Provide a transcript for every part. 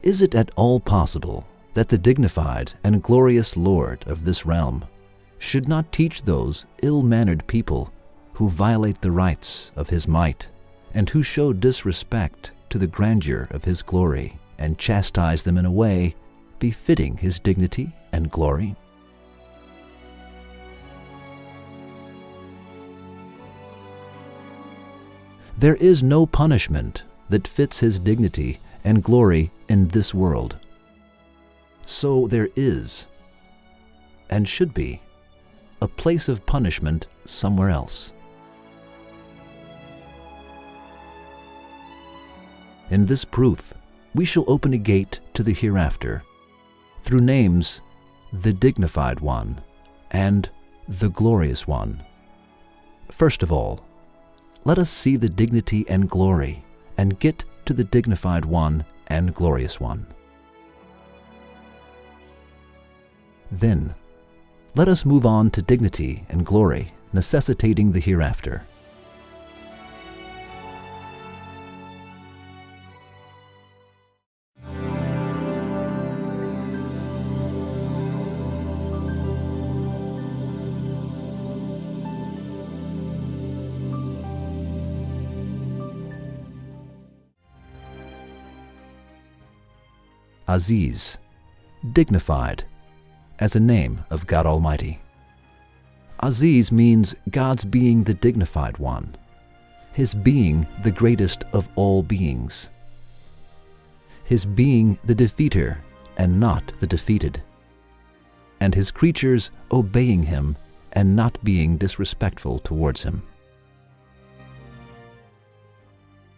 Is it at all possible that the dignified and glorious Lord of this realm should not teach those ill-mannered people who violate the rights of his might and who show disrespect to the grandeur of his glory and chastise them in a way befitting his dignity and glory? There is no punishment that fits his dignity and glory in this world. So there is, and should be, a place of punishment somewhere else. In this proof, we shall open a gate to the hereafter, through names the dignified one and the glorious one. First of all, let us see the dignity and glory and get to the dignified one and glorious one. Then, let us move on to dignity and glory necessitating the hereafter. Aziz, dignified, as a name of God Almighty. Aziz means God's being the dignified one, his being the greatest of all beings, his being the defeater and not the defeated, and his creatures obeying him and not being disrespectful towards him.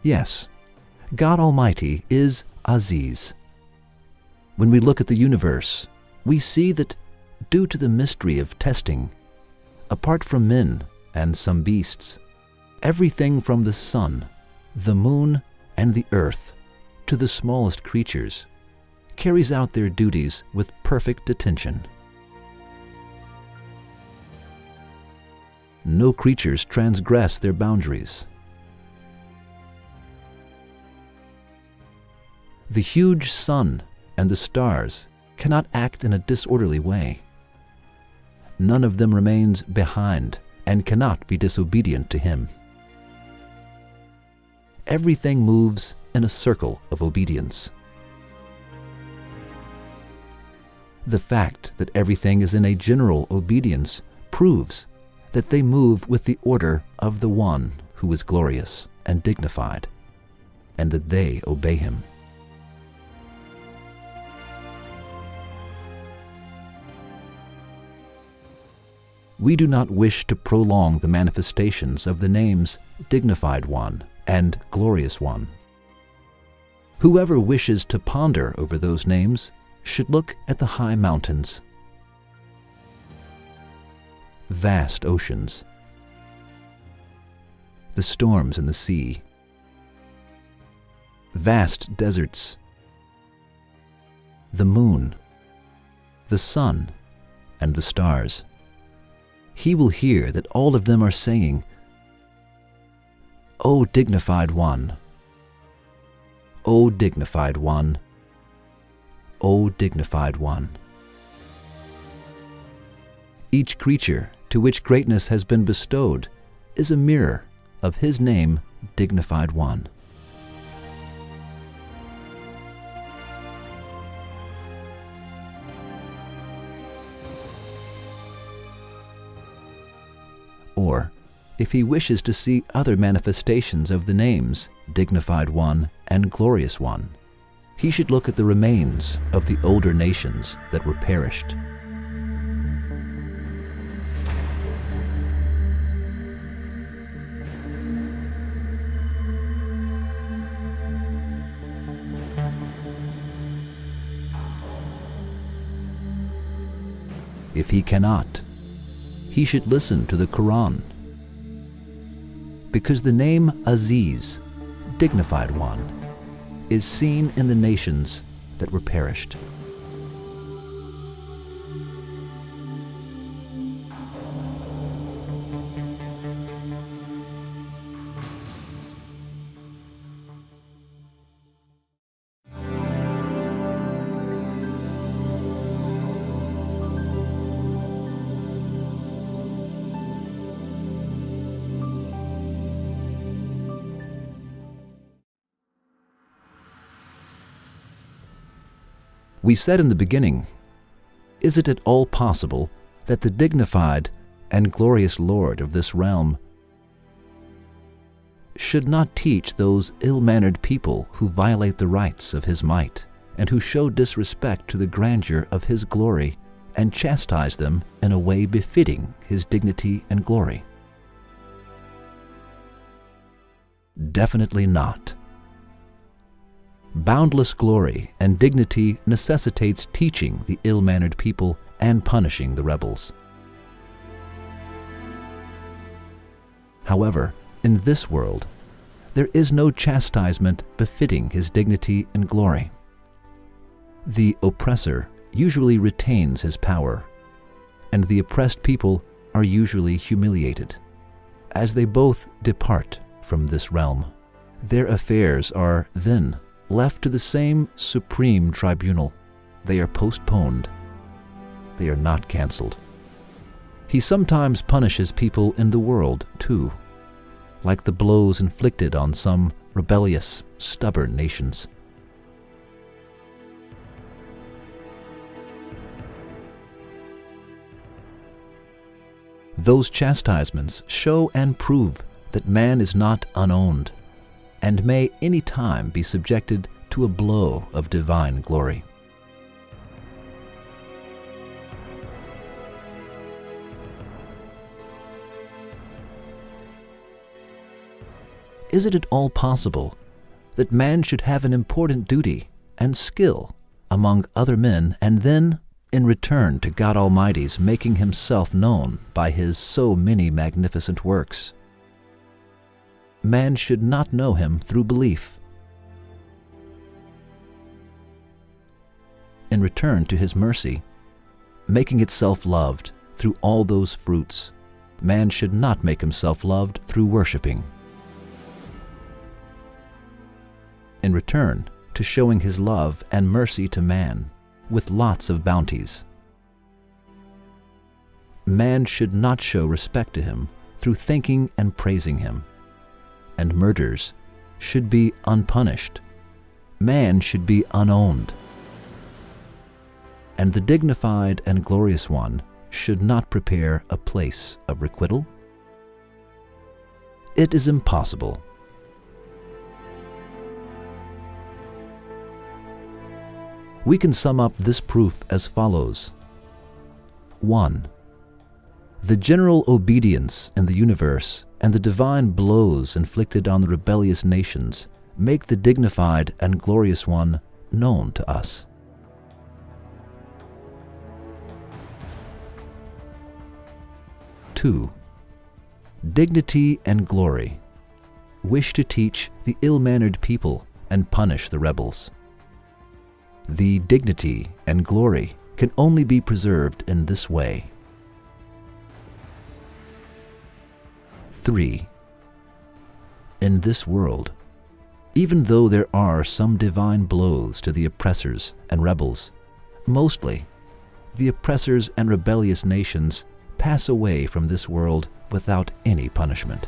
Yes, God Almighty is Aziz. When we look at the universe, we see that, due to the mystery of testing, apart from men and some beasts, everything from the sun, the moon, and the earth, to the smallest creatures, carries out their duties with perfect attention. No creatures transgress their boundaries. The huge sun and the stars cannot act in a disorderly way. None of them remains behind and cannot be disobedient to him. Everything moves in a circle of obedience. The fact that everything is in a general obedience proves that they move with the order of the one who is glorious and dignified, and that they obey him. We do not wish to prolong the manifestations of the names Dignified One and Glorious One. Whoever wishes to ponder over those names should look at the high mountains, vast oceans, the storms in the sea, vast deserts, the moon, the sun, and the stars. He will hear that all of them are saying, "O dignified one, O dignified one, O dignified one." Each creature to which greatness has been bestowed is a mirror of his name, Dignified One. Or, if he wishes to see other manifestations of the names Dignified One and Glorious One, he should look at the remains of the older nations that were perished. If he cannot, he should listen to the Quran, because the name Aziz, Dignified One, is seen in the nations that were perished. We said in the beginning, is it at all possible that the dignified and glorious Lord of this realm should not teach those ill-mannered people who violate the rights of his might and who show disrespect to the grandeur of his glory and chastise them in a way befitting his dignity and glory? Definitely not. Boundless glory and dignity necessitates teaching the ill-mannered people and punishing the rebels. However, in this world, there is no chastisement befitting his dignity and glory. The oppressor usually retains his power, and the oppressed people are usually humiliated. As they both depart from this realm, their affairs are then left to the same supreme tribunal. They are postponed. They are not cancelled. He sometimes punishes people in the world, too, like the blows inflicted on some rebellious, stubborn nations. Those chastisements show and prove that man is not unowned, and may any time be subjected to a blow of divine glory. Is it at all possible that man should have an important duty and skill among other men, and then, in return to God Almighty's making himself known by his so many magnificent works, man should not know him through belief? In return to his mercy, making itself loved through all those fruits, man should not make himself loved through worshiping. In return to showing his love and mercy to man with lots of bounties, man should not show respect to him through thanking and praising him. And murders should be unpunished. Man should be unowned. And the dignified and glorious one should not prepare a place of requital? It is impossible. We can sum up this proof as follows. 1. The general obedience in the universe and the divine blows inflicted on the rebellious nations make the dignified and glorious one known to us. 2. Dignity and glory wish to teach the ill-mannered people and punish the rebels. The dignity and glory can only be preserved in this way. 3. In this world, even though there are some divine blows to the oppressors and rebels, mostly the oppressors and rebellious nations pass away from this world without any punishment.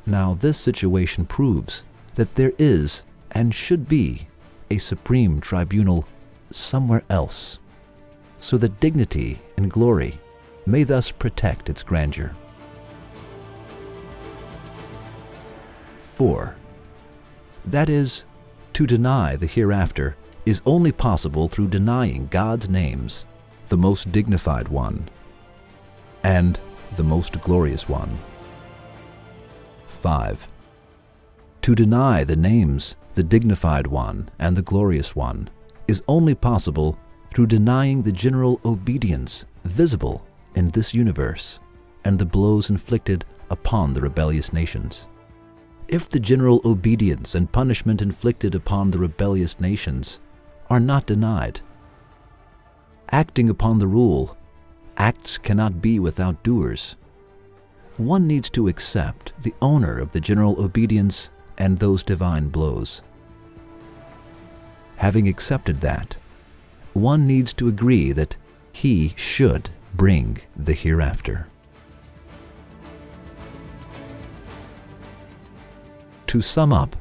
Now this situation proves that there is and should be a supreme tribunal somewhere else, so that dignity and glory may thus protect its grandeur. 4. That is, to deny the hereafter is only possible through denying God's names, the most dignified one and the most glorious one. 5. To deny the names, the dignified one and the glorious one, is only possible through denying the general obedience visible in this universe and the blows inflicted upon the rebellious nations. If the general obedience and punishment inflicted upon the rebellious nations are not denied, acting upon the rule, acts cannot be without doers. One needs to accept the owner of the general obedience and those divine blows. Having accepted that, one needs to agree that he should bring the hereafter. To sum up,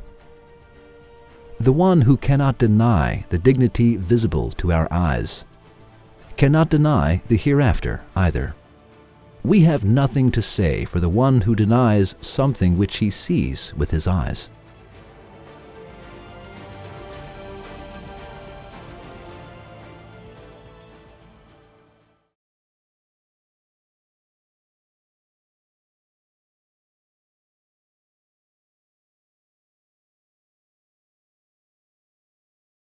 The one who cannot deny the dignity visible to our eyes cannot deny the hereafter either. We have nothing to say for the one who denies something which he sees with his eyes.